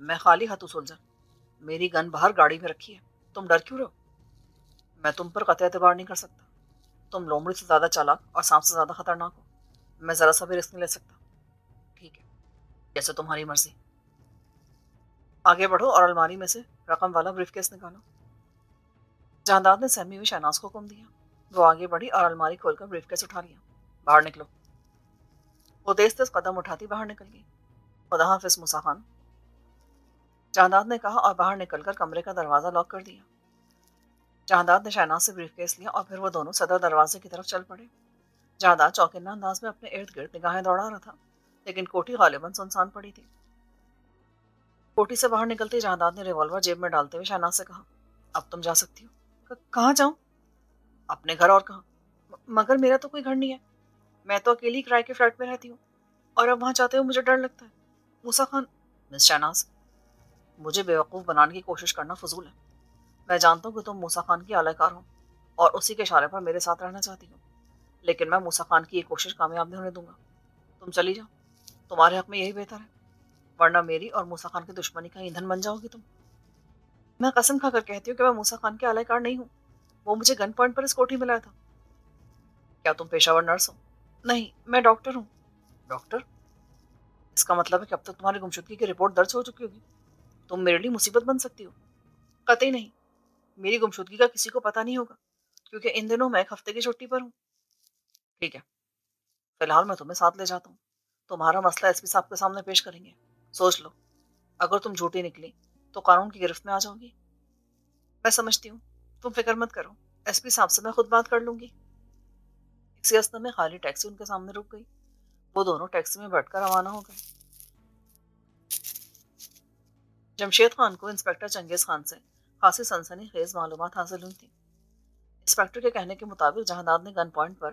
میں خالی ہاتھوں سلجھا، میری گن باہر گاڑی میں رکھی ہے، تم ڈر کیوں رہو؟ میں تم پر قطع اعتبار نہیں کر سکتا، تم لومڑی سے زیادہ چالاک اور سانپ سے زیادہ خطرناک ہو، میں ذرا سا بھی رسک نہیں لے سکتا۔ ٹھیک ہے، جیسے تمہاری مرضی، آگے بڑھو اور الماری میں سے رقم والا بریف کیس نکالو۔ جانداد نے سہمی ہوئی شہناز کو حکم دیا۔ وہ آگے بڑھی اور الماری کھول کر بریف کیس اٹھا لیا۔ باہر نکلو۔ وہ تیز تیز قدم اٹھاتی باہر نکل گئی۔ خدا حافظ موسیٰ خان، جانداد نے کہا اور باہر نکل کر کمرے کا دروازہ لاک کر دیا۔ جانداد نے شہناز سے بریف کیس لیا اور پھر وہ دونوں صدر دروازے کی طرف چل پڑے۔ جانداد چوکنا انداز میں اپنے ارد گرد نگاہیں دوڑا رہا تھا، لیکن کوٹھی غالباً سنسان پڑی تھی۔ کوٹھی سے باہر نکلتے جانداد نے ریوالور جیب میں ڈالتے ہوئے شہناز سے کہا، اب تم جا سکتی ہو۔ کہاں جاؤں؟ اپنے گھر، اور کہاں؟ مگر میرا تو کوئی گھر نہیں ہے، میں تو اکیلی کرائے کے فلیٹ میں رہتی ہوں، اور اب وہاں جاتے ہوئے مجھے ڈر لگتا ہے۔ موسیٰ خان، مس شہناز، مجھے بیوقوف بنانے کی کوشش کرنا فضول ہے۔ میں جانتا ہوں کہ تم موسیٰ خان کی اعلی کار ہو اور اسی کے اشارے پر میرے ساتھ رہنا چاہتی ہو، لیکن میں موسیٰ خان کی یہ کوشش کامیاب نہیں ہونے دوں گا۔ تم چلی جاؤ، تمہارے حق میں یہی بہتر ہے، ورنہ میری اور موسیٰ خان کی دشمنی کا ایندھن بن جاؤ گی تم۔ میں قسم کھا کر کہتی ہوں کہ میں موسیٰ خان کے اعلی کار نہیں ہوں، وہ مجھے گن پوائنٹ پر اس کوٹھی میں لایا تھا۔ کیا تم پیشہ ور نرس ہو؟ نہیں، میں ڈاکٹر ہوں۔ ڈاکٹر؟ اس کا مطلب ہے کہ اب تک تمہاری گمشدگی کی رپورٹ درج ہو چکی ہوگی، تم میرے لیے مصیبت بن سکتی ہو۔ قطعی نہیں، میری گمشدگی کا کسی کو پتہ نہیں ہوگا، کیونکہ ان دنوں میں ایک ہفتے کی چھٹی پر ہوں۔ ٹھیک ہے، فی الحال میں تمہیں ساتھ لے جاتا ہوں، تمہارا مسئلہ ایس پی صاحب کے سامنے پیش کریں گے۔ سوچ لو، اگر تم جھوٹی نکلی تو قانون کی گرفت میں آ جاؤ گی۔ میں سمجھتی ہوں، تم فکر مت کرو، ایس پی صاحب سے میں خود بات کر لوں گی۔ اسی اسنا میں خالی ٹیکسی ان کے سامنے رک گئی۔ وہ دونوں ٹیکسی میں بیٹھ کر روانہ ہو گئے۔ جمشید خان کو انسپکٹر چنگیز خان سے خاصی سنسنی خیز معلومات حاصل ہوئی تھی۔ انسپکٹر کے کہنے کے مطابق جہانداد نے گن پوائنٹ پر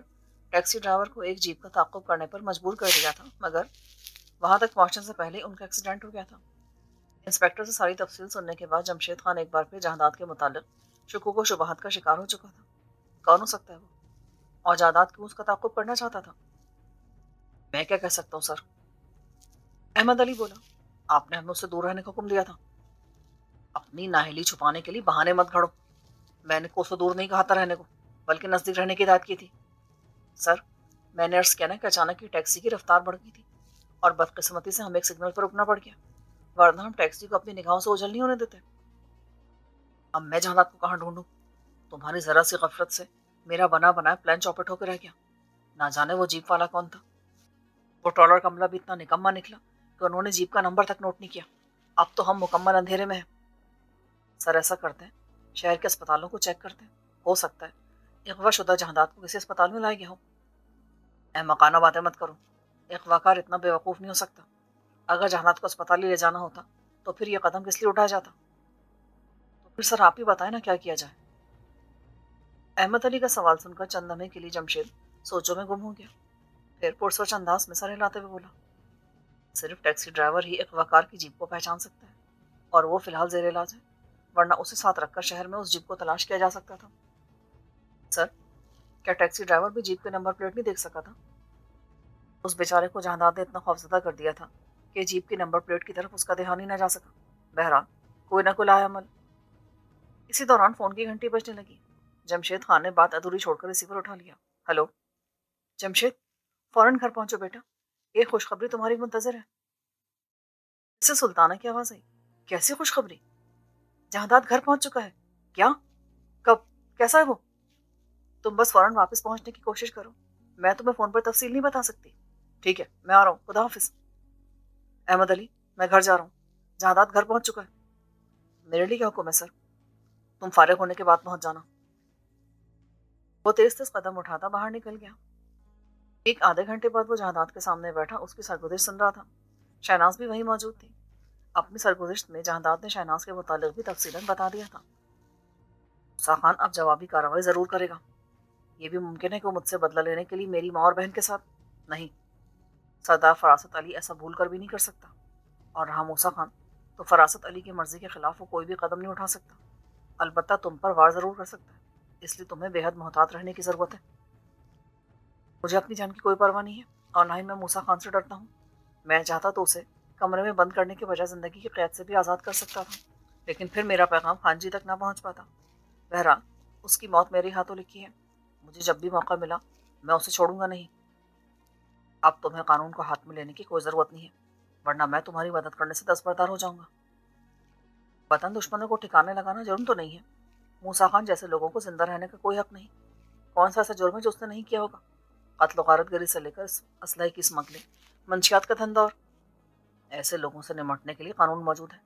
ٹیکسی ڈرائیور کو ایک جیپ کا تعاقب کرنے پر مجبور کر دیا تھا، مگر وہاں تک پہنچنے سے پہلے ان کا ایکسیڈنٹ ہو گیا تھا۔ انسپکٹر سے ساری تفصیل سننے کے بعد جمشید خان ایک بار پھر جہانداد کے متعلق شکوک و شبہات کا شکار ہو چکا تھا۔ کون ہو سکتا ہے وہ؟ اور جائیداد کیوں اس کا تعاقب کرنا چاہتا تھا؟ میں کیا کہہ سکتا ہوں سر؟ احمد علی بولا، آپ نے ہمیں اس سے دور رہنے کا حکم دیا تھا۔ اپنی نااہلی چھپانے کے لیے بہانے مت گھڑو، میں نے کوسوں دور نہیں کہا تھا رہنے کو، بلکہ نزدیک رہنے کی ہدایت کی تھی۔ سر، میں نے عرض کیا نا کہ اچانک ہی ٹیکسی کی رفتار بڑھ گئی تھی اور بدقسمتی سے ہمیں ایک سگنل پر رکنا پڑ گیا، ورنہ ہم ٹیکسی کو اپنی نگاہوں سے اوجھل نہیں ہونے دیتے۔ اب میں جہانداد کو کہاں ڈھونڈوں؟ تمہاری ذرا سی غفلت سے میرا بنا بنایا پلان چوپٹ ہو کے رہ گیا۔ نہ جانے وہ جیپ والا کون تھا۔ وہ ٹرالر کملا بھی اتنا نکما نکلا کہ انہوں نے جیپ کا نمبر تک نوٹ نہیں کیا۔ اب تو ہم مکمل اندھیرے میں ہیں۔ سر، ایسا کرتے ہیں، شہر کے اسپتالوں کو چیک کرتے ہیں، ہو سکتا ہے اغوا شدہ جہانداد کو کسی اسپتال میں لایا گیا ہو۔ احمقانہ باتیں مت کرو، اغوا کار اتنا بے وقوف نہیں ہو سکتا۔ اگر جہانداد کو اسپتال ہی لے جانا ہوتا تو پھر یہ قدم کس لیے اٹھایا جاتا؟ تو پھر سر آپ ہی بتائیں نا کیا کیا جائے۔ احمد علی کا سوال سن کر چند لمحے کے لیے جمشید سوچوں میں گم ہو گیا، پھر پرسوچ انداز میں سر ہلاتے ہوئے بولا، صرف ٹیکسی ڈرائیور ہی اغوا کار کی جیپ کو پہچان سکتا ہے، اور وہ فی الحال زیر علاج ہے، ورنہ اسے ساتھ رکھ کر شہر میں اس جیپ کو تلاش کیا جا سکتا تھا۔ سر، کیا ٹیکسی ڈرائیور بھی جیپ کے نمبر پلیٹ نہیں دیکھ سکا تھا؟ اس بیچارے کو جہانداد نے اتنا خوفزدہ کر دیا تھا کہ جیپ کی نمبر پلیٹ کی طرف اس کا دھیان ہی نہ جا سکا۔ بہرحال کوئی نہ کوئی لایا عمل۔ اسی دوران فون کی گھنٹی بجنے لگی۔ جمشید خان نے بات ادھوری چھوڑ کر ریسیور اٹھا لیا۔ ہلو جمشید، فوراً گھر پہنچو بیٹا، ایک خوشخبری تمہاری منتظر ہے۔ اس سے سلطانہ کی آواز آئی۔ کیسی خوشخبری؟ جہانداد گھر پہنچ چکا ہے؟ کیا؟ کب؟ کیسا ہے وہ؟ تم بس فوراً واپس پہنچنے کی کوشش کرو، میں تمہیں فون پر تفصیل نہیں بتا سکتی۔ ٹھیک ہے، میں آ رہا ہوں، خدا حافظ۔ احمد علی، میں گھر جا رہا ہوں، جہانداد گھر پہنچ چکا ہے۔ میرے لیے کیا حکم ہے سر؟ تم فارغ ہونے کے بعد پہنچ جانا۔ وہ تیز تیز قدم اٹھاتا باہر نکل گیا۔ ایک آدھے گھنٹے بعد وہ جہانداد کے سامنے بیٹھا اس کی سرگزشت سن رہا تھا۔ شہناز بھی وہیں موجود تھی۔ اپنی سرگزشت میں جہانداد نے شہناز کے متعلق بھی تفصیلاً بتا دیا تھا۔ موسیٰ خان اب جوابی کارروائی ضرور کرے گا۔ یہ بھی ممکن ہے کہ وہ مجھ سے بدلہ لینے کے لیے میری ماں اور بہن کے ساتھ نہیں، سردار فراست علی ایسا بھول کر بھی نہیں کر سکتا، اور رہا موسیٰ خان تو فراست علی کی مرضی کے خلاف وہ کوئی بھی قدم نہیں اٹھا سکتا، البتہ تم پر وار ضرور کر سکتا ہے، اس لیے تمہیں بے حد محتاط رہنے کی ضرورت ہے۔ مجھے اپنی جان کی کوئی پرواہ نہیں ہے، اور نہ ہی میں موسیٰ خان سے ڈرتا ہوں۔ میں چاہتا تو اسے کمرے میں بند کرنے کے بجائے زندگی کی قید سے بھی آزاد کر سکتا تھا، لیکن پھر میرا پیغام خان جی تک نہ پہنچ پاتا۔ بہرحال اس کی موت میرے ہاتھوں لکھی ہے، مجھے جب بھی موقع ملا میں اسے چھوڑوں گا نہیں۔ اب تمہیں قانون کو ہاتھ میں لینے کی کوئی ضرورت نہیں ہے، ورنہ میں تمہاری مدد کرنے سے دستبردار ہو جاؤں گا۔ وطن دشمنوں کو ٹھکانے لگانا جرم تو نہیں ہے، موسیٰ خان جیسے لوگوں کو زندہ رہنے کا کوئی حق نہیں۔ کون سا ایسا جرم ہے جو اس نے نہیں کیا ہوگا؟ قتل و غارت گری سے لے کر اسلحے کی اسمگلنگ، منشیات کا دھندا، اور ایسے لوگوں سے نمٹنے کے لیے قانون موجود ہے۔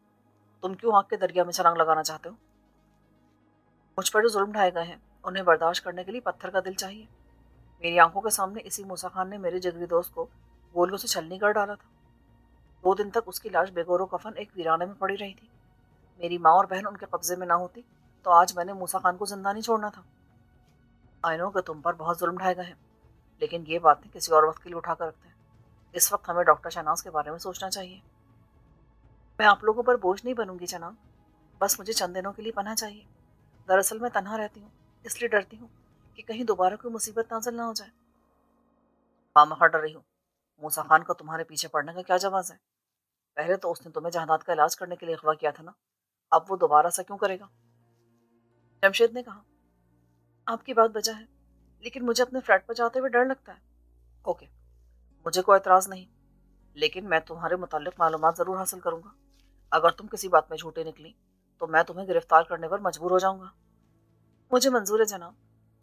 تم کیوں آگ کے دریا میں چھلانگ لگانا چاہتے ہو؟ مجھ پر جو ظلم ڈھائے گئے ہیں انہیں برداشت کرنے کے لیے پتھر کا دل چاہیے۔ میری آنکھوں کے سامنے اسی موسیٰ خان نے میرے جگری دوست کو گولیوں سے چھلنی کر ڈالا تھا۔ 2 دن تک اس کی لاش بے گور و کفن ایک ویرانے میں پڑی رہی تھی۔ میری ماں اور بہن ان کے قبضے میں نہ ہوتی تو آج میں نے موسیٰ خان کو زندہ نہیں چھوڑنا تھا۔ آئی نو کہ تم پر بہت ظلم ڈھائے گئے ہیں، لیکن یہ باتیں کسی اور وقت کے لیے اٹھا کر رکھتے ہیں۔ اس وقت ہمیں ڈاکٹر شہناز کے بارے میں سوچنا چاہیے۔ میں آپ لوگوں پر بوجھ نہیں بنوں گی جناب، بس مجھے چند دنوں کے لیے پناہ چاہیے۔ دراصل میں تنہا رہتی ہوں، اس لیے ڈرتی ہوں کہ کہیں دوبارہ کوئی مصیبت نازل نہ ہو جائے۔ خواہ ڈر رہی ہوں، موسیٰ خان کو تمہارے پیچھے پڑنے کا کیا جواز ہے؟ پہلے تو اس نے تمہیں جہادات کا علاج کرنے کے لیے اغوا کیا تھا نا، اب وہ دوبارہ سے کیوں کرے گا؟ جمشید نے کہا، آپ کی بات بجا ہے، لیکن مجھے اپنے فلیٹ پر جاتے ہوئے ڈر لگتا ہے۔ اوکے، مجھے کوئی اعتراض نہیں، لیکن میں تمہارے متعلق معلومات ضرور حاصل کروں گا۔ اگر تم کسی بات میں جھوٹے نکلی تو میں تمہیں گرفتار کرنے پر مجبور ہو جاؤں گا۔ مجھے منظور ہے جناب،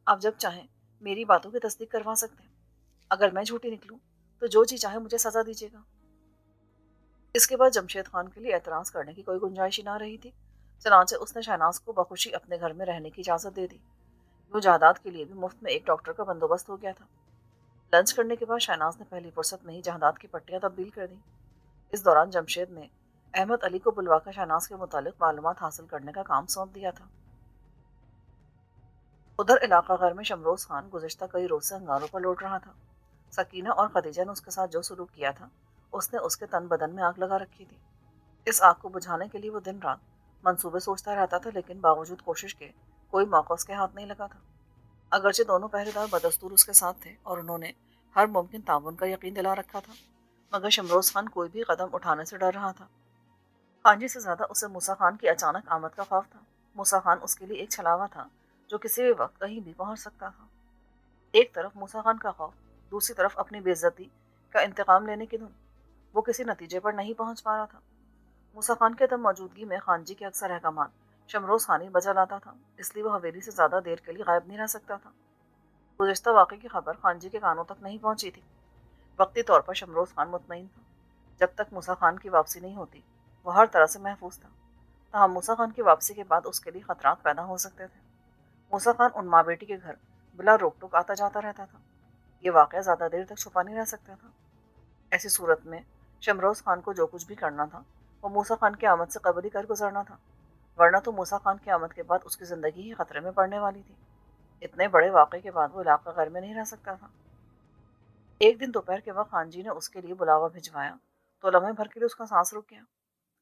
آپ جب چاہیں میری باتوں کی تصدیق کروا سکتے ہیں۔ اگر میں جھوٹی نکلوں تو جو جی چاہے مجھے سزا دیجیے گا۔ اس کے بعد جمشید خان کے لیے اعتراض کرنے کی کوئی گنجائش ہی نہ رہی تھی، چنانچہ اس نے شہناز کو بخوشی اپنے گھر میں رہنے کی اجازت دے دی۔ یوں جائیداد کے لیے بھی مفت میں ایک ڈاکٹر کا بندوبست ہو گیا تھا۔ لنچ کرنے کے بعد شہناز نے پہلی فرصت میں ہی جائیداد کی پٹیاں تبدیل کر دیں۔ اس دوران جمشید نے احمد علی کو بلوا کر شہناز کے متعلق معلومات حاصل کرنے کا کام سونپ دیا تھا۔ ادھر علاقہ غیر میں شمروز خان گزشتہ کئی روز سے انگاروں پر لوٹ رہا تھا۔ سکینہ اور خدیجہ نے اس کے ساتھ جو سلوک کیا تھا اس نے اس کے تن بدن میں آگ لگا رکھی تھی۔ اس آگ کو بجھانے کے لیے وہ دن رات منصوبے سوچتا رہتا تھا، لیکن باوجود کوشش کے کوئی موقع اس کے ہاتھ نہیں لگا تھا۔ اگرچہ دونوں پہرے دار بدستور اس کے ساتھ تھے اور انہوں نے ہر ممکن تعاون کا یقین دلا رکھا تھا، مگر شمروز خان کوئی بھی قدم اٹھانے سے ڈر رہا تھا۔ خان جی سے زیادہ اسے موسیٰ خان کی اچانک آمد کا خوف تھا۔ موسیٰ خان اس کے لیے ایک چھلاوا تھا جو کسی بھی وقت کہیں بھی پہنچ سکتا تھا۔ ایک طرف موسیٰ خان کا خوف، دوسری طرف اپنی بے عزتی کا انتقام لینے کی دھن۔ وہ کسی نتیجے پر نہیں پہنچ پا رہا تھا۔ موسیٰ خان کے دم موجودگی میں خان جی کے اکثر احکامات شمروز خان ہی بجا لاتا تھا، اس لیے وہ حویلی سے زیادہ دیر کے لیے غائب نہیں رہ سکتا تھا۔ گزشتہ واقعے کی خبر خان جی کے کانوں تک نہیں پہنچی تھی۔ وقتی طور پر شمروز خان مطمئن تھا، جب تک موسیٰ خان کی واپسی نہیں ہوتی وہ ہر طرح سے محفوظ تھا۔ تاہم موسیٰ خان کی واپسی کے بعد اس کے لیے خطرات پیدا ہو سکتے تھے۔ موسیٰ خان ان ماں بیٹی کے گھر بلا روک ٹوک آتا جاتا رہتا تھا۔ یہ واقعہ زیادہ دیر تک چھپا نہیں رہ سکتا تھا۔ ایسی صورت میں شمروز خان کو جو کچھ بھی کرنا تھا وہ موسیٰ خان کی آمد سے قبل ہی کر گزرنا تھا، ورنہ تو موسیٰ خان کی آمد کے بعد اس کی زندگی ہی خطرے میں پڑنے والی تھی۔ اتنے بڑے واقعے کے بعد وہ علاقہ غیر میں نہیں رہ سکتا تھا۔ ایک دن دوپہر کے وقت خان جی نے اس کے لیے بلاوا بھجوایا تو لمحے بھر کے لیے اس کا سانس رک گیا،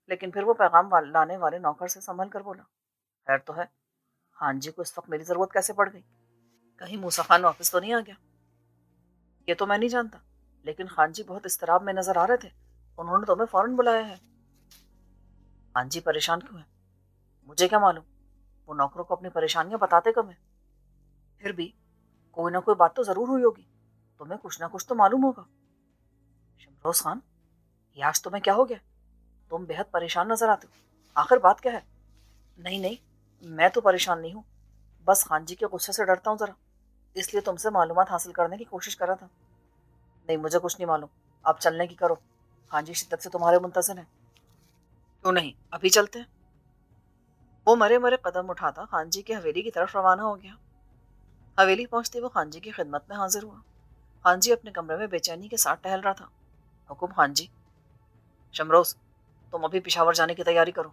لیکن پھر وہ پیغام لانے والے نوکر سے سنبھل کر بولا، خیر تو ہے، خان جی کو اس وقت میری ضرورت کیسے پڑ گئی؟ کہیں موسیٰ خان واپس تو نہیں آ گیا؟ یہ تو میں نہیں جانتا، لیکن خان جی بہت اضطراب میں نظر آ رہے تھے، انہوں نے تمہیں فوراً بلایا ہے۔ خان جی پریشان کیوں ہیں؟ مجھے کیا معلوم، وہ نوکروں کو اپنی پریشانیاں بتاتے کم ہیں۔ پھر بھی کوئی نہ کوئی بات تو ضرور ہوئی ہوگی، تمہیں کچھ نہ کچھ تو معلوم ہوگا۔ شمروز خان، یہ آج تمہیں کیا ہو گیا؟ تم بے حد پریشان نظر آتے ہو، آخر بات کیا ہے؟ نہیں نہیں، میں تو پریشان نہیں ہوں، بس خان جی کے غصے سے ڈرتا ہوں ذرا، اس لیے تم سے معلومات حاصل کرنے کی کوشش کر رہا تھا۔ نہیں، مجھے کچھ نہیں معلوم، آپ چلنے کی کرو، خان جی شدت سے تمہارے منتظر ہیں۔ کیوں نہیں، ابھی چلتے ہیں۔ وہ مرے مرے قدم اٹھاتا خان جی کی حویلی کی طرف روانہ ہو گیا۔ حویلی پہنچتے وہ خان جی کی خدمت میں حاضر ہوا۔ خان جی اپنے کمرے میں بے چینی کے ساتھ ٹہل رہا تھا۔ حکم خان جی۔ شمروز، تم ابھی پشاور جانے کی تیاری کرو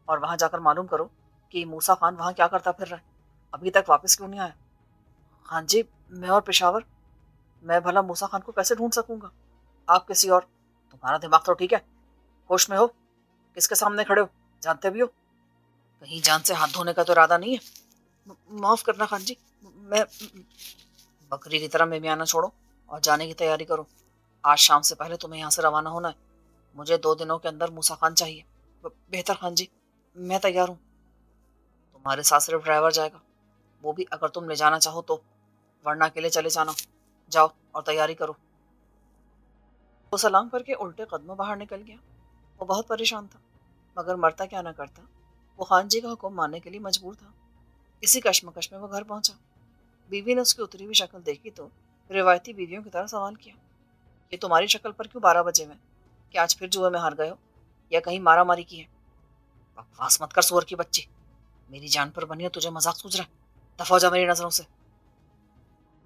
اور وہاں جا کر معلوم کرو کہ موسیٰ خان وہاں کیا کرتا پھر رہا ہے، ابھی تک واپس کیوں نہیں آیا؟ خان جی، میں اور پشاور، میں بھلا موسیٰ خان کو کیسے ڈھونڈ سکوں گا؟ آپ کسی اور، تمہارا دماغ تو ٹھیک ہے، ہوش میں ہو؟ کس کے سامنے کھڑے ہو، جانتے بھی ہو؟ کہیں جان سے ہاتھ دھونے کا تو ارادہ نہیں ہے؟ معاف کرنا خان جی، میں بکری کی طرح میں آنا چھوڑو اور جانے کی تیاری کرو، آج شام سے پہلے تمہیں یہاں سے روانہ ہونا ہے۔ مجھے 2 دنوں کے اندر موسیٰ خان چاہیے۔ بہتر خان جی، میں تیار ہوں۔ تمہارے ساتھ صرف ڈرائیور جائے گا، وہ بھی اگر تم لے جانا چاہو تو، ورنہ اکیلے چلے جانا۔ جاؤ اور تیاری کرو۔ وہ سلام کر کے الٹے قدموں باہر نکل گیا۔ وہ بہت پریشان تھا، مگر مرتا کیا نہ کرتا، وہ خان جی کا حکم ماننے کے لیے مجبور تھا۔ اسی کشمکش میں وہ گھر پہنچا۔ بیوی نے اس کی اتری ہوئی شکل دیکھی تو روایتی بیویوں کی طرح سوال کیا، یہ تمہاری شکل پر کیوں 12 بجے میں؟ کہ آج پھر جوئے میں ہار گئے ہو یا کہیں مارا ماری کی ہے؟ بکواس مت کر سور کی بچی، میری جان پر بنی ہے، تجھے مذاق سوچ رہا ہے؟ دفع ہو جا میری نظروں سے۔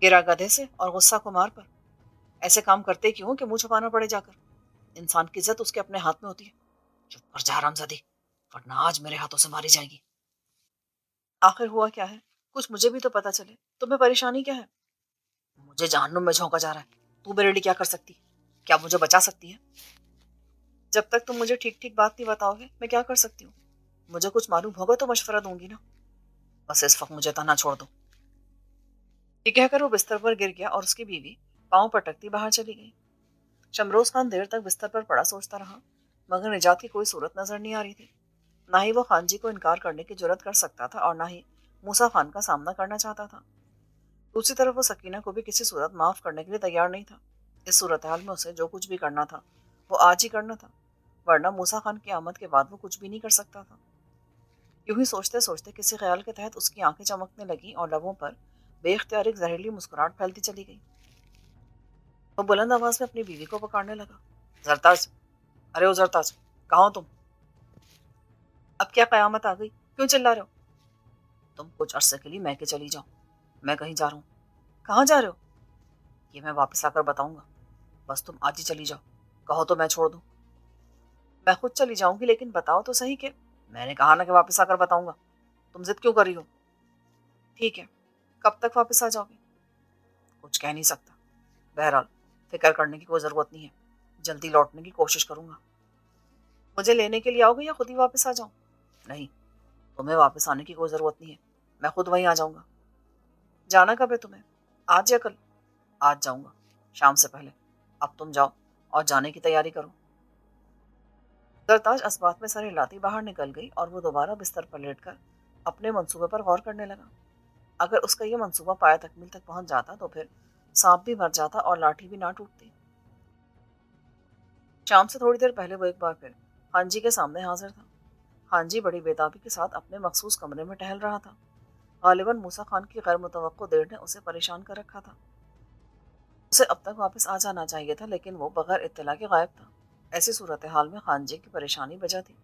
گرا گدھے سے اور غصہ کو مار پر، ایسے کام کرتے کیوں کہ منہ چھپانا پڑے جا کر؟ انسان کی عزت اس کے اپنے ہاتھ میں ہوتی ہے۔ چپ کر جا حرامزادی، ورنہ آج میرے ہاتھوں سے ماری جائے گی۔ آخر ہوا کیا ہے؟ کچھ مجھے بھی تو پتا چلے، تمہیں پریشانی کیا ہے؟ مجھے جہنم میں جھونکا جا رہا ہے، تو میرے لیے کیا کر سکتی؟ کیا مجھے بچا سکتی ہے؟ جب تک تم مجھے ٹھیک ٹھیک بات نہیں بتاؤ گے میں کیا کر سکتی ہوں؟ مجھے کچھ معلوم ہوگا تو مشورہ دوں گی نا۔ بس اس وقت مجھے تنہا چھوڑ دو۔ یہ کہہ کر وہ بستر پر گر گیا اور اس کی بیوی پاؤں پٹکتی باہر چلی گئی۔ شمروز خان دیر تک بستر پر پڑا سوچتا رہا، مگر نجات کی کوئی صورت نظر نہیں آ رہی تھی۔ نہ ہی وہ خان جی کو انکار کرنے کی جرات کر سکتا تھا اور نہ ہی موسیٰ خان کا سامنا کرنا چاہتا تھا۔ دوسری طرف وہ سکینہ کو بھی کسی صورت معاف کرنے کے لیے تیار نہیں تھا۔ اس صورتحال میں اسے جو کچھ بھی کرنا تھا وہ آج ہی کرنا تھا، ورنہ موسیٰ خان کی آمد کے بعد وہ کچھ بھی نہیں کر سکتا تھا۔ یوں ہی سوچتے سوچتے کسی خیال کے تحت اس کی آنکھیں چمکنے لگیں اور لبوں پر بے اختیار ایک زہریلی مسکراہٹ پھیلتی چلی گئی۔ وہ بلند آواز میں اپنی بیوی کو پکارنے لگا، زرتاج، ارے او زرتاج، کہاں ہو تم؟ اب کیا قیامت آ گئی؟ کیوں چلا رہے ہو؟ تم کچھ عرصے کے لیے میں کے چلی جاؤ۔ میں کہیں جا رہا ہوں۔ کہاں جا رہے ہو؟ یہ میں واپس آ کر بتاؤں گا، بس تم آج ہی چلی جاؤ، کہو تو میں چھوڑ دوں۔ میں خود چلی جاؤں گی، لیکن بتاؤ تو صحیح کہ… میں نے کہا نا کہ واپس آ کر بتاؤں گا، تم ضد کیوں کر رہی ہو؟ ٹھیک ہے، کب تک واپس آ جاؤ گے؟ کچھ کہہ نہیں سکتا، بہرحال فکر کرنے کی کوئی ضرورت نہیں ہے، جلدی لوٹنے کی کوشش کروں گا۔ مجھے لینے کے لیے آؤ گے یا خود ہی واپس آ جاؤں؟ نہیں، تمہیں واپس آنے کی کوئی ضرورت نہیں ہے، میں خود وہیں آ جاؤں گا۔ جانا کب ہے تمہیں؟ آج یا کل؟ آج جاؤں گا، شام سے پہلے۔ اب تم جاؤ اور جانے کی تیاری کرو۔ زرتاج اس بات میں سر ہلاتی باہر نکل گئی اور وہ دوبارہ بستر پر لیٹ کر اپنے منصوبے پر غور کرنے لگا۔ اگر اس کا یہ منصوبہ پایا تکمیل تک پہنچ جاتا تو پھر سانپ بھی مر جاتا اور لاٹھی بھی نہ ٹوٹتی۔ شام سے تھوڑی دیر پہلے وہ ایک بار پھر خان جی کے سامنے حاضر تھا۔ خان جی بڑی بےتابی کے ساتھ اپنے مخصوص کمرے میں ٹہل رہا تھا۔ غالباً موسیٰ خان کی غیر متوقع دیر نے اسے پریشان کر رکھا تھا۔ اسے اب تک واپس آ جانا چاہیے تھا، لیکن وہ بغیر اطلاع کے غائب تھا۔ ایسی صورتحال میں خان جی کی پریشانی وجہ تھی۔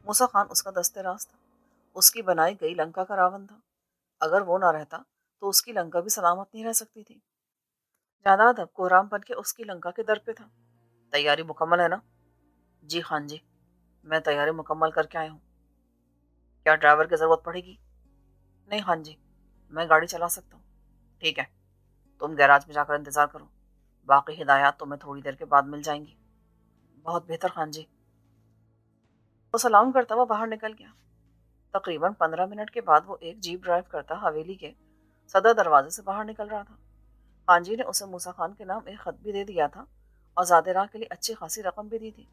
موسیٰ خان اس کا دست راست تھا، اس کی بنائی گئی لنکا کا راون تھا۔ اگر وہ نہ رہتا تو اس کی لنکا بھی سلامت نہیں رہ سکتی تھی۔ جائیداد اب کوہرام بن کے اس کی لنکا کے در پہ تھا۔ تیاری مکمل ہے نا؟ جی خان جی، میں تیاری مکمل کر کے آیا ہوں۔ کیا ڈرائیور کی ضرورت پڑے گی؟ نہیں خان جی، میں گاڑی چلا سکتا ہوں۔ ٹھیک ہے، تم گیراج میں جا کر انتظار کرو، باقی ہدایات تمہیں تھوڑی دیر کے بعد مل جائیں گی۔ بہت بہتر خان جی۔ وہ سلام کرتا ہوا باہر نکل گیا۔ تقریباً 15 منٹ کے بعد وہ ایک جیپ ڈرائیو کرتا حویلی کے صدر دروازے سے باہر نکل رہا تھا۔ خان جی نے اسے موسیٰ خان کے نام ایک خط بھی دے دیا تھا اور زیادہ راہ کے لیے اچھی خاصی رقم بھی دی تھی۔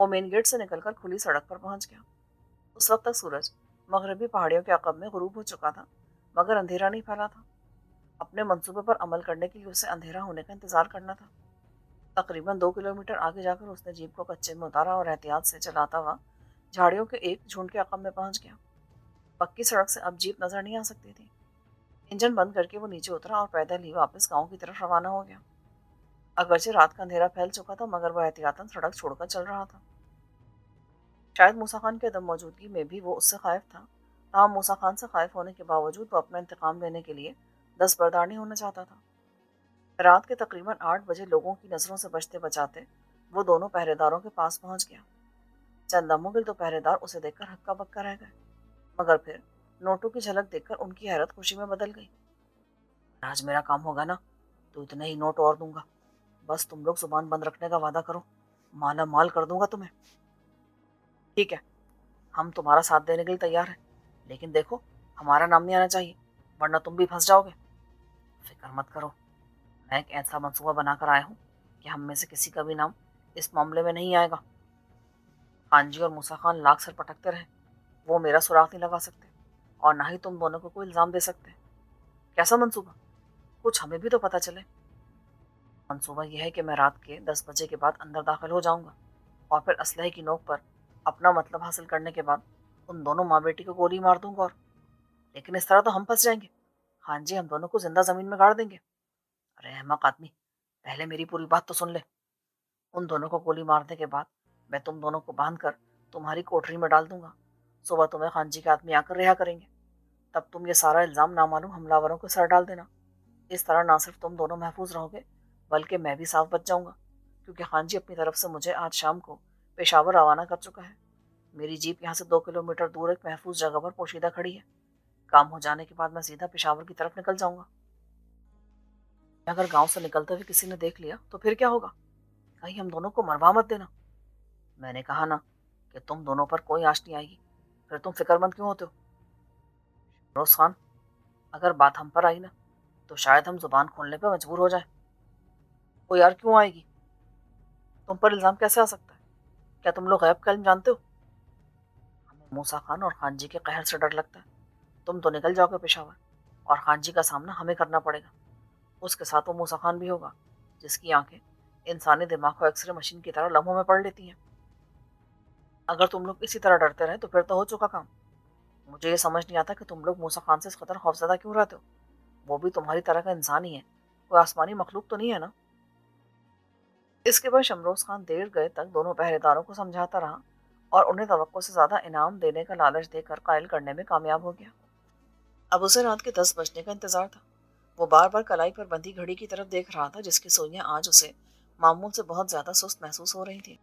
وہ مین گیٹ سے نکل کر کھلی سڑک پر پہنچ گیا۔ اس وقت تک سورج مغربی پہاڑیوں کے عقب میں غروب ہو چکا تھا، مگر اندھیرا نہیں پھیلا تھا۔ اپنے منصوبے پر عمل کرنے کے لیے اسے اندھیرا ہونے کا انتظار کرنا تھا۔ تقریباً 2 کلومیٹر آگے جا کر اس نے جیپ کو کچے میں اتارا اور احتیاط سے چلاتا ہوا جھاڑیوں کے ایک جھنڈ کے عقب میں پہنچ گیا۔ پکی سڑک سے اب جیپ نظر نہیں آ سکتی تھی۔ انجن بند کر کے وہ نیچے اترا اور پیدل ہی واپس گاؤں کی طرف روانہ ہو گیا۔ اگرچہ رات کا اندھیرا پھیل چکا تھا، مگر وہ احتیاطاً سڑک چھوڑ کر چل رہا تھا۔ شاید موسیٰ خان کے عدم موجودگی میں بھی وہ اس سے خائف تھا، تاہم موسیٰ خان سے خائف ہونے کے باوجود وہ اپنا انتقام لینے کے لیے دستبردار نہیں ہونا چاہتا تھا۔ رات کے تقریباً 8 بجے لوگوں کی نظروں سے بچتے بچاتے وہ دونوں پہرے داروں کے پاس پہنچ گیا۔ چند لمحوں کے لیے تو پہرے دار اسے دیکھ کر ہکا بکا رہ گئے، مگر پھر نوٹوں کی جھلک دیکھ کر ان کی حیرت خوشی میں بدل گئی۔ آج میرا کام ہوگا نا تو اتنے ہی نوٹ اور دوں گا، بس تم لوگ زبان بند رکھنے کا وعدہ کرو، مالا مال کر دوں گا تمہیں۔ ٹھیک ہے، ہم تمہارا ساتھ دینے کے لیے تیار ہیں، لیکن دیکھو ہمارا نام نہیں آنا چاہیے، ورنہ تم بھی پھنس جاؤ گے۔ فکر مت کرو، میں ایک ایسا منصوبہ بنا کر آیا ہوں کہ ہم میں سے کسی کا بھی نام اس معاملے میں نہیں آئے گا۔ خان جی اور موسیٰ خان لاکھ سر پٹکتے رہے، وہ میرا سراغ نہیں لگا سکتے اور نہ ہی تم دونوں کو کوئی الزام دے سکتے۔ کیسا منصوبہ؟ کچھ ہمیں بھی تو پتہ چلے۔ منصوبہ یہ ہے کہ میں رات کے 10 بجے کے بعد اندر داخل ہو جاؤں گا اور پھر اسلحے کی نوک پر اپنا مطلب حاصل کرنے کے بعد ان دونوں ماں بیٹی کو گولی مار دوں گا لیکن اس طرح تو ہم پھنس جائیں گے۔ ہاں جی، ہم دونوں کو زندہ زمین میں گاڑ دیں گے۔ ارے احمق آدمی، پہلے میری پوری بات تو سن لے۔ ان دونوں کو گولی مارنے کے بعد میں تم دونوں کو باندھ کر تمہاری کوٹری میں ڈال دوں گا۔ صبح تمہیں خان جی کے آدمی آ کر رہا کریں گے، تب تم یہ سارا الزام نامعلوم حملہ کو سر ڈال دینا۔ اس طرح نہ صرف تم دونوں محفوظ رہو گے بلکہ میں بھی صاف بچ جاؤں گا، کیونکہ خان جی اپنی طرف سے مجھے آج شام کو پشاور روانہ کر چکا ہے۔ میری جیپ یہاں سے 2 کلومیٹر دور ایک محفوظ جگہ پر پوشیدہ کھڑی ہے۔ کام ہو جانے کے بعد میں سیدھا پشاور کی طرف نکل جاؤں گا۔ اگر گاؤں سے نکلتے ہوئے کسی نے دیکھ لیا تو پھر کیا ہوگا؟ کہیں ہم دونوں کو مروا مت دینا۔ میں نے کہا نا کہ تم دونوں پر کوئی آنچ نہیں آئے گی، پھر تم فکر مند کیوں ہوتے ہو؟ روز خان، اگر بات ہم پر آئی نا تو شاید ہم زبان کھولنے پہ مجبور ہو جائیں۔ وہ یار کیوں آئے گی؟ تم پر الزام کیسے آ سکتا ہے؟ کیا تم لوگ غیب کا علم جانتے ہو؟ ہمیں موسیٰ خان اور خان جی کے قہر سے ڈر لگتا ہے۔ تم تو نکل جاؤ گے پشاور اور خان جی کا سامنا ہمیں کرنا پڑے گا۔ اس کے ساتھ وہ موسیٰ خان بھی ہوگا جس کی آنکھیں انسانی دماغ کو ایکس رے مشین کی طرح لمحوں میں پڑھ لیتی ہیں۔ اگر تم لوگ اسی طرح ڈرتے رہے تو پھر تو ہو چکا کام۔ مجھے یہ سمجھ نہیں آتا کہ تم لوگ موسیٰ خان سے اس قدر خوفزدہ کیوں رہتے ہو؟ وہ بھی تمہاری طرح کا انسان ہی ہے، کوئی آسمانی مخلوق تو نہیں ہے نا؟ اس کے بعد شمروز خان دیر گئے تک دونوں پہرے داروں کو سمجھاتا رہا اور انہیں توقع سے زیادہ انعام دینے کا لالچ دے کر قائل کرنے میں کامیاب ہو گیا۔ اب اسے رات کے 10 بجنے کا انتظار تھا۔ وہ بار بار کلائی پر بندھی گھڑی کی طرف دیکھ رہا تھا جس کی سوئیاں آج اسے معمول سے بہت زیادہ سست محسوس ہو رہی تھیں۔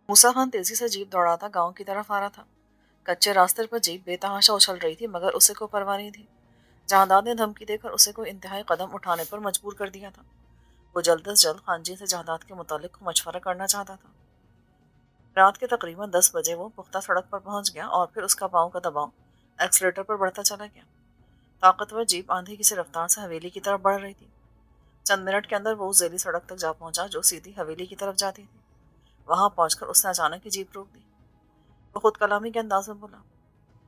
موسیٰ خان تیزی سے جیپ دوڑاتا گاؤں کی طرف آ رہا تھا۔ کچے راستے پر جیپ بے تحاشا اچھل رہی تھی مگر اسے کوئی پرواہ نہیں تھی۔ جہانداد نے دھمکی دے کر اسے کوئی انتہائی قدم اٹھانے پر مجبور کر دیا تھا۔ وہ جلد از جلد خان جی سے جہانداد کے متعلق مشورہ کرنا چاہتا تھا۔ رات کے تقریباً 10 بجے وہ پختہ سڑک پر پہنچ گیا اور پھر اس کا پاؤں کا دباؤ ایکسیلیٹر پر بڑھتا چلا گیا۔ طاقتور جیپ آندھی کی سی رفتار سے حویلی کی طرف بڑھ رہی تھی۔ چند منٹ کے اندر وہ اس ذیلی سڑک تک جا پہنچا جو سیدھی حویلی کی طرف جاتی تھی۔ وہاں پہنچ کر اس نے اچانک ہی جیپ روک دی۔ وہ خود کلامی کے انداز میں بولا،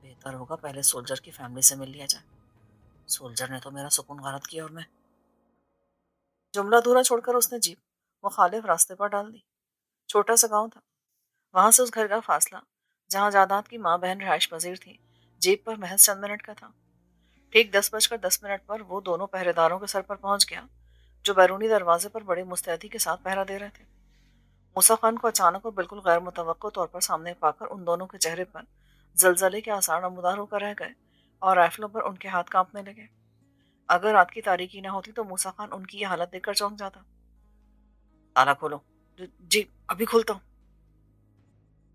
بہتر ہوگا پہلے سولجر کی فیملی سے مل لیا جائے۔ سولجر نے تو میرا سکون غارت کیا اور میں… جملہ ادھورا چھوڑ کر اس نے جیپ مخالف راستے پر ڈال دی۔ چھوٹا سا گاؤں تھا، وہاں سے اس گھر کا فاصلہ جہاں جائیداد کی ماں بہن رہائش پذیر تھی جیپ پر محض چند منٹ کا تھا۔ ٹھیک 10:10 پر وہ دونوں پہرے داروں کے سر پر پہنچ گیا جو بیرونی دروازے پر بڑے مستعدی کے ساتھ پہرا دے رہے تھے۔ موسیٰ خان کو اچانک اور بالکل غیر متوقع طور پر سامنے پا کر ان دونوں کے چہرے پر زلزلے کے آثار نمودار ہو کر رہ گئے اور رائفلوں پر ان کے ہاتھ کانپنے لگے۔ اگر رات کی تاریکی نہ ہوتی تو موسیٰ خان ان کی یہ حالت دیکھ کر چونک جاتا۔ تالا کھولو۔ جی ابھی کھولتا ہوں۔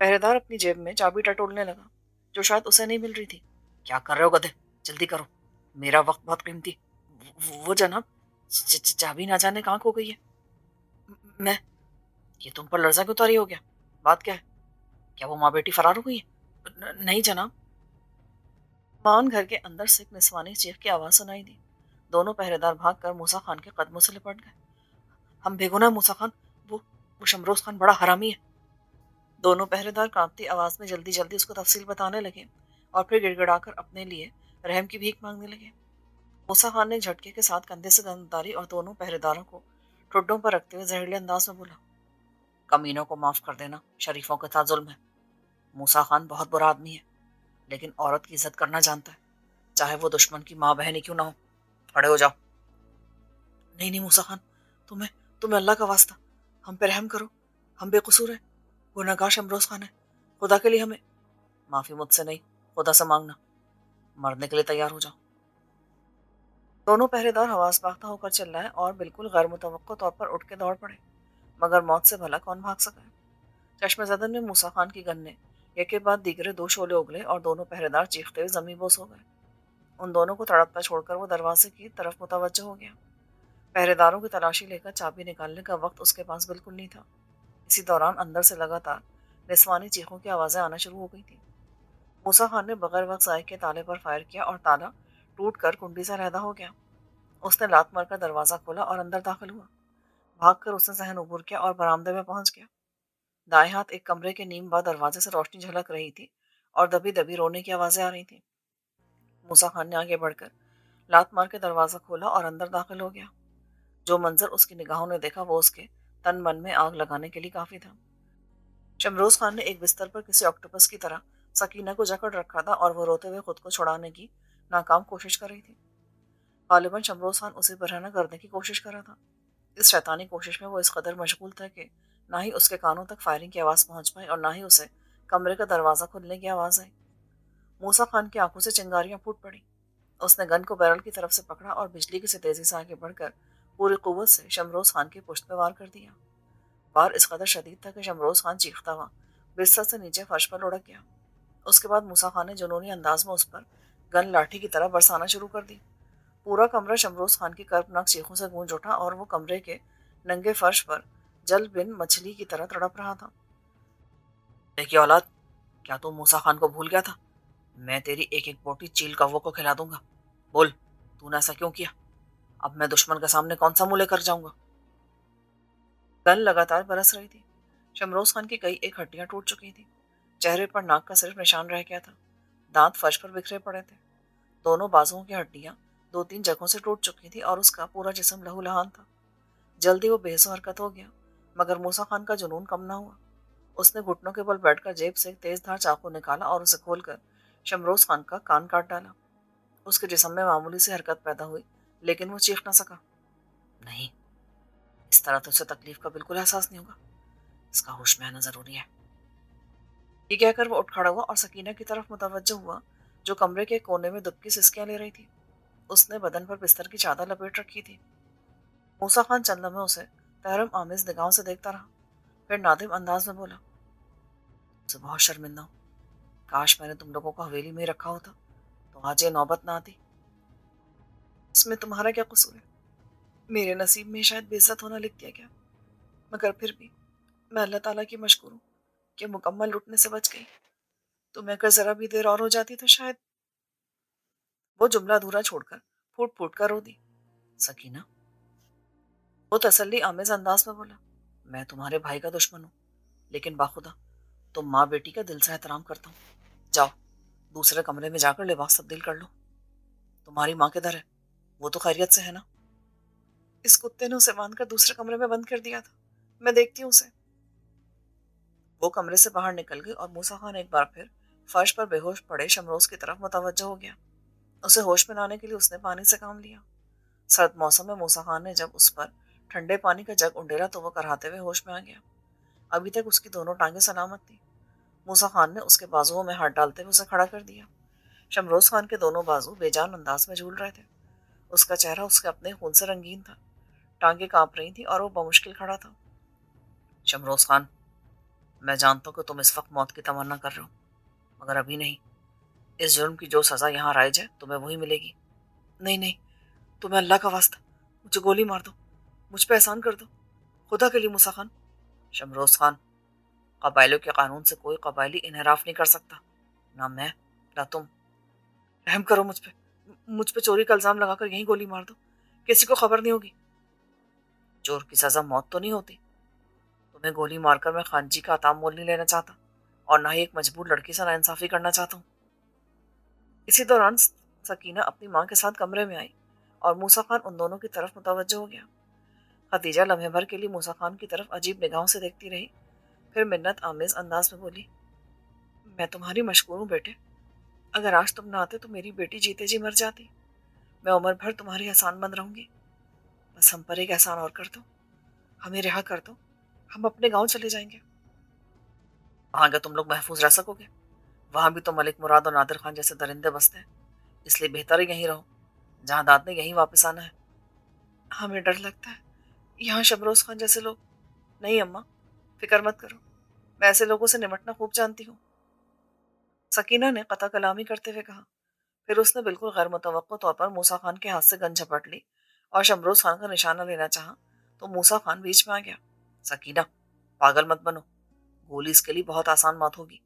پہرے دار اپنی جیب میں چابی ٹٹولنے لگا جو شاید اسے نہیں مل رہی تھی۔ کیا کر رہے ہو گدھے؟ جلدی کرو، میرا وقت بہت قیمتی۔ وہ جناب، چابی نہ جانے کہاں کھو گئی ہے۔ میں… یہ تم پر لرزہ کیوں طاری ہو گیا؟ بات کیا ہے؟ کیا وہ ماں بیٹی فرار ہو گئی ہے؟ نہیں جناب۔ مان گھر کے اندر سے ایک نسوانی چیخ کی آواز سنائی دی۔ دونوں پہرے دار بھاگ کر موسیٰ خان کے قدموں سے لپٹ گئے۔ ہم بے گناہ موسیٰ خان، وہ شمروز خان بڑا حرامی ہے۔ دونوں پہرے دار کانپتی آواز میں جلدی جلدی اس کو تفصیل بتانے لگے اور پھر گڑ گڑا کر اپنے لیے رحم کی بھیک مانگنے لگے۔ موسیٰ خان نے جھٹکے کے ساتھ کندھے سے گند اتاری اور دونوں پہرے داروں کو ٹھڈوں پر رکھتے ہوئے زہریلے انداز میں بولا، کمینوں کو معاف کر دینا شریفوں کے ساتھ ظلم ہے۔ موسیٰ خان بہت برا آدمی ہے لیکن عورت کی عزت کرنا جانتا ہے، چاہے وہ دشمن کی ماں بہن ہی کیوں نہ ہو۔ کھڑے ہو جاؤ۔ نہیں موسیٰ خان، تمہیں اللہ کا واسطہ ہم پہ رحم کرو، ہم بے قصور ہیں، گنہگار شمروز خان ہے، خدا کے لیے ہمیں… معافی مجھ سے نہیں، خدا سے مانگنا، مرنے کے لیے تیار ہو جاؤ۔ دونوں پہرے دار حواس باختہ ہو کر چلائے اور بالکل غیر متوقع طور پر اٹھ کے دوڑ پڑے، مگر موت سے بھلا کون بھاگ سکا ہے۔ چشم زدن میں موسیٰ خان کی گن نے ایک کے بعد دیگرے 2 شعلے اگلے اور دونوں پہرے دار چیختے ہوئے زمین بوس ہو گئے۔ ان دونوں کو تڑپتا چھوڑ کر وہ دروازے کی طرف متوجہ ہو گیا۔ پہرے داروں کی تلاشی لے کر چابی نکالنے کا وقت اس کے پاس بالکل نہیں تھا۔ اسی دوران اندر سے لگاتار نسوانی چیخوں کی آوازیں آنا شروع ہو گئی تھیں۔ موسیٰ خان نے بغیر وقت ضائع کے تالے پر فائر کیا اور تالا ٹوٹ کر کنڈی سے علیحدہ ہو گیا۔ اس نے لات مار کر دروازہ کھولا اور اندر داخل ہوا۔ بھاگ کر اس نے ذہن عبور کیا اور برآمدے میں پہنچ گیا۔ دائیں ہاتھ ایک کمرے کے نیم بعد دروازے سے روشنی جھلک رہی تھی اور دبی دبی رونے کی آوازیں آ رہی تھیں۔ موسیٰ خان نے آگے بڑھ کر لات مار کے دروازہ کھولا اور اندر داخل ہو گیا۔ جو منظر اس کی نگاہوں نے دیکھا وہ اس کے تن من میں آگ لگانے کے لیے کافی تھا۔ شمروز خان نے ایک بستر پر کسی آکٹوپس کی طرح سکینہ کو جکڑ رکھا تھا اور وہ روتے ہوئے خود کو چھڑانے کی ناکام کوشش کر رہی تھی۔ غالباً شمروز خان اسے برہنہ کرنے کی کوشش کر رہا تھا۔ اس شیطانی کوشش میں وہ اس قدر مشغول تھا کہ نہ ہی اس کے کانوں تک فائرنگ کی آواز پہنچ پائی اور نہ ہی اسے کمرے کا دروازہ کھلنے کی آواز آئی۔ موسیٰ خان کی آنکھوں سے چنگاریاں پھوٹ پڑیں۔ اس نے گن کو بیرل کی طرف سے پکڑا اور بجلی کی سی تیزی سے آگے بڑھ کر پوری قوت سے شمروز خان کی پشت پہ وار کر دیا۔ وار اس قدر شدید تھا کہ شمروز خان چیختا ہوا بستر سے نیچے فرش پر لڑک گیا۔ اس کے بعد موسیٰ خان نے جنونی انداز میں اس پر گن لاٹھی کی طرح برسانا شروع کر دی۔ پورا کمرہ شمروز خان کی کرپناک چیخوں سے گونج اٹھا اور وہ کمرے کے ننگے فرش پر جل بن مچھلی کی طرح تڑپ رہا تھا۔ کی اولاد، کیا تو موسیٰ خان کو بھول گیا تھا؟ میں تیری ایک ایک بوٹی چیل کووں کو کھلا دوں گا۔ بول، تو نے ایسا کیوں کیا؟ اب میں دشمن کے سامنے کون سا منہ لے کر جاؤں گا؟ گن لگاتار برس رہی تھی۔ شمروز خان کی کئی ایک ہڈیاں ٹوٹ چکی تھی۔ چہرے پر ناک کا صرف نشان رہ گیا تھا۔ دانت فرش پر بکھرے پڑے تھے۔ دونوں بازوؤں کی ہڈیاں 2-3 جگہوں سے ٹوٹ چکی تھی اور اس کا پورا جسم لہو لہان تھا۔ جلدی وہ بے حس و حرکت ہو گیا، مگر موسیٰ خان کا جنون کم نہ ہوا۔ اس نے گھٹنوں کے بل بیٹھ کر جیب سے ایک تیز دھار چاقو نکالا اور اسے کھول کر شمروز خان کا کان کاٹ ڈالا۔ اس کے جسم میں معمولی سی حرکت پیدا ہوئی، لیکن وہ چیخ نہ سکا۔ نہیں، اس طرح تو اسے تکلیف کا بالکل احساس نہیں ہوگا۔ اس کا ہوش میں آنا ضروری ہے۔ یہ کہہ کر وہ اٹھ کھڑا ہوا اور سکینہ کی طرف متوجہ ہوا جو کمرے کے کونے میں دبکی سسکیاں لے رہی تھی۔ اس نے بدن پر بستر کی چادر لپیٹ رکھی تھی۔ موسیٰ خان چند لمحے اسے تحرم آمیز نگاہوں سے دیکھتا رہا، پھر نادم انداز میں بولا، مجھے بہت شرمندہ ہوں۔ کاش میں نے تم لوگوں کو حویلی میں ہی رکھا ہوتا تو آج یہ نوبت نہ آتی۔ اس میں تمہارا کیا قصور ہے؟ میرے نصیب میں شاید بے عزت ہونا لکھ دیا گیا، مگر پھر بھی میں اللہ تعالیٰ کی مشکور ہوں کہ مکمل لٹنے سے بچ گئی۔ تمہیں اگر ذرا بھی دیر اور ہو جاتی تو شاید… وہ جملہ ادھورا چھوڑ کر پھوٹ پھوٹ کر رو دی۔ سکینہ، وہ تسلی آمیز انداز میں بولا، میں تمہارے بھائی کا دشمن ہوں، لیکن باخدا تم ماں بیٹی کا دل سے احترام کرتا ہوں۔ جاؤ دوسرے کمرے میں جا کر لباس تبدیل کر لو۔ تمہاری ماں کدھر ہے؟ وہ تو خیریت سے ہے نا؟ اس کتے نے اسے باندھ کر دوسرے کمرے میں بند کر دیا تھا، میں دیکھتی ہوں اسے۔ وہ کمرے سے باہر نکل گئی اور موسیٰ خان ایک بار پھر فرش پر بے ہوش پڑے شمروز کی طرف متوجہ ہو گیا۔ اسے ہوش میں لانے کے لیے اس نے پانی سے کام لیا۔ سرد موسم میں موسیٰ خان نے جب اس پر ٹھنڈے پانی کا جگ انڈیلا تو وہ کراہتے ہوئے ہوش میں آ گیا۔ ابھی تک اس کی دونوں ٹانگیں سلامت تھیں۔ موسیٰ خان نے اس کے بازوؤں میں ہاتھ ڈالتے ہوئے اسے کھڑا کر دیا۔ شمروز خان کے دونوں بازو بے جان انداز میں جھول رہے تھے۔ اس کا چہرہ اس کے اپنے خون سے رنگین تھا، ٹانگیں کانپ رہی تھیں اور وہ بمشکل کھڑا تھا۔ شمروز خان، میں جانتا ہوں کہ تم اس وقت موت کی تمنا کر رہے ہو، مگر ابھی نہیں۔ اس جرم کی جو سزا یہاں رائج ہے تمہیں وہی ملے گی۔ نہیں نہیں، تمہیں اللہ کا واسطہ مجھے گولی مار دو، مجھ پہ احسان کر دو، خدا کے لیے موسیٰ خان۔ شمروز خان، قبائلیوں کے قانون سے کوئی قبائلی انحراف نہیں کر سکتا، نہ میں نہ تم۔ رحم کرو مجھ پہ چوری کا الزام لگا کر یہیں گولی مار دو، کسی کو خبر نہیں ہوگی۔ چور کی سزا موت تو نہیں ہوتی۔ تمہیں گولی مار کر میں خان جی کا عطا مول نہیں لینا چاہتا، اور نہ ہی ایک مجبور لڑکی سے ناانصافی کرنا چاہتا ہوں۔ اسی دوران سکینہ اپنی ماں کے ساتھ کمرے میں آئی اور موسیٰ خان ان دونوں کی طرف متوجہ ہو گیا۔ خدیجہ لمحے بھر کے لیے موسیٰ خان کی طرف عجیب نگاہوں سے دیکھتی رہی، پھر منت آمیز انداز میں بولی، میں تمہاری مشکور ہوں بیٹے۔ اگر آج تم نہ آتے تو میری بیٹی جیتے جی مر جاتی۔ میں عمر بھر تمہاری احسان مند رہوں گی۔ بس ہم پر ایک احسان اور کر دو، ہمیں رہا کر دو، ہم اپنے گاؤں چلے جائیں گے۔ وہاں کیا تم لوگ محفوظ رہ سکو گے؟ وہاں بھی تو ملک مراد اور نادر خان جیسے درندے بستے ہیں، اس لیے بہتر ہے یہیں رہو، جہاں داد نے یہیں واپس آنا ہے۔ ہمیں ڈر لگتا ہے یہاں شمروز خان جیسے لوگ… نہیں اماں، فکر مت کرو، میں ایسے لوگوں سے نمٹنا خوب جانتی ہوں، سکینہ نے قطع کلامی کرتے ہوئے کہا۔ پھر اس نے بالکل غیر متوقع طور پر موسیٰ خان کے ہاتھ سے گن جھپٹ لی اور شمروز خان کا نشانہ لینا چاہا تو موسیٰ خان بیچ میں آ گیا۔ سکینہ، پاگل مت بنو، گولی اس کے لیے بہت آسان بات ہوگی،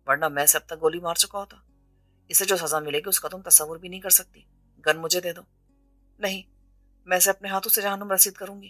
ورنہ میں سے اب تک گولی مار چکا ہوتا۔ اسے جو سزا ملے گی اس کا تم تصور بھی نہیں کر سکتی۔ گن مجھے دے دو۔ نہیں، میں اسے اپنے ہاتھوں سے جہنم رسید کروں گی۔